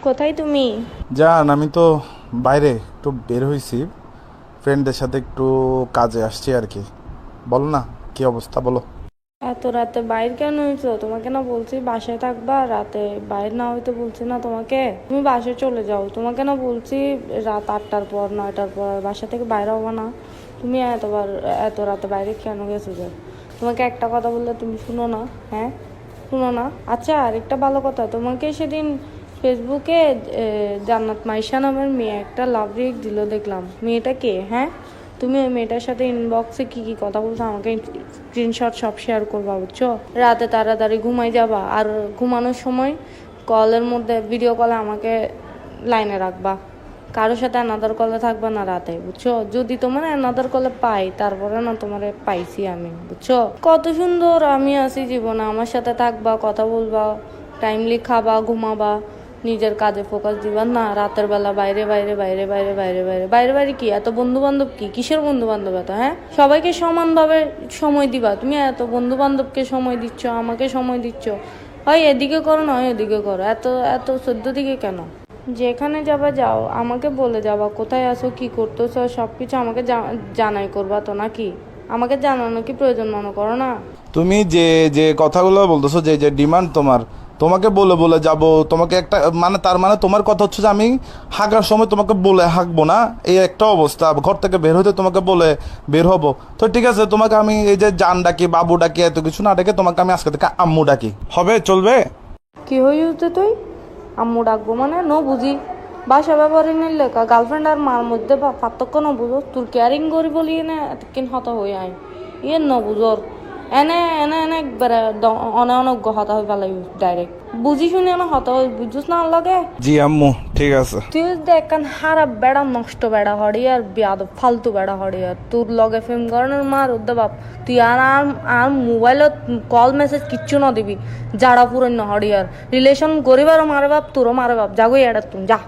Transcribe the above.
কোথায় তুমি? জান আমি তো বাইরে একটু বের হয়েছি, ফ্রেন্ডদের সাথে একটু কাজে আসছি আর কি। বলো না, কি অবস্থা বলো। এত রাতে বাইর কেন হয়েছো? তোমাকে না বলছি বাসায় থাকবা, রাতে বাইর না হইতে বলছি না তোমাকে? তুমি বাসায় চলে যাও। তোমাকে না বলছি রাত 8টার পর 9টার পর বাসা থেকে বাইরে হবো না। তুমি এত রাতে বাইরে কেন গেছো যে? তোমাকে একটা কথা বললে তুমি শুনো না? হ্যাঁ, শুনো না? আচ্ছা, আরেকটা ভালো কথা, তোমাকে সেদিন ফেসবুকে জান্নাত মাইশা নামের মেয়ে একটা লাভ রিয়েক্ট দিল, দেখলাম। মেয়েটা কে? হ্যাঁ, তুমি ওই মেয়েটার সাথে ইনবক্সে কি কি কথা বলছো আমাকে স্ক্রিনশট সব শেয়ার করবা, বুঝছো? রাতে তাড়াতাড়ি ঘুমাই যাবা, আর ঘুমানোর সময় কলের মধ্যে ভিডিও কলে আমাকে লাইনে রাখবা। কারোর সাথে অ্যানাদার কলে থাকবা না রাতে, বুঝছো? যদি তোমার অ্যানাদার কলে পাই, তারপরে না তোমারে পাইছি আমি, বুঝছো? কত সুন্দর আমি আছি জীবনে, আমার সাথে থাকবা, কথা বলবা, টাইমলি খাবা, ঘুমাবা, নিজের কাজে ফোকাস দিবা না। রাতের বেলা বাইরে বাইরে বাইরে বাইরে বাইরে বাইরে বাইরে বাইরে কি এত বন্ধু বান্ধব? কি কিসের বন্ধু বান্ধব এত? হ্যাঁ, সবাইকে সমানভাবে সময় দিবা। তুমি এত বন্ধু বান্ধবকে সময় দিচ্ছ, আমাকে সময় দিচ্ছ, হয় এদিকে করো না হয় এদিকে করো। এত এত 14 দিকে কেন? যেখানে যাবা যাও, আমাকে বলে যাবা কোথায় আছো, কি করতেছো, সব কিছু আমাকে জানাই করবা তো, নাকি? আমাকে জানানো কি প্রয়োজন মনে করো না? তুমি যে যে কথাগুলো বলতেছো, যে যে ডিমান্ড তোমার, তোমাকে বলে বলে যাব, তোমাকে একটা মানে তার মানে তোমার কথা হচ্ছে যে আমি হাঁকার সময় তোমাকে বলে হাঁকবো না, এই একটা অবস্থা। ঘর থেকে বের হতে তোমাকে বলে বের হবো, তো ঠিক আছে তোমাকে আমি এই যে জান ডাকি, বাবু ডাকি, এত কিছু না ডেকে তোমাকে আমি আজকে থেকে আম্মু ডাকি, হবে? চলবে? কি হয়ে উঠতে তুই আম্মু ডাকবো মানে? নো বুঝি বাসা ব্যবহারে নিলে গার্লফ্রেন্ড আর মার মধ্যে পার্থক্য ন বুঝো? তোর কেয়ারিং করি বলি এনে এতক্ষণ হতা হয়ে আয় ইয়ে ন বুঝোর। এনে এনে এনে একবারে অনে অনজ্ঞ হতা হয়ে পেলাই ডাইরেক্ট। বুঝি শুনি না হতা হয়ে, বুঝছিস না লাগে? জি আম্মু, ঠিক আছে। তুই দেখ হারা বেড়া, নষ্ট বেড়া হড়ি আর বিয়াদ ফালতু বেড়া হড়ি আর তোর লগে ফেম করানোর মার উদ্দে বাপ। তুই আর আর আর মোবাইলত কল মেসেজ কিচ্ছু না দিবি, যারা পুরো হড়ি আর রিলেশন গরিবারও মারে বাপ, তোরও মারে বাপ। যাগো এড়া তুমি যা।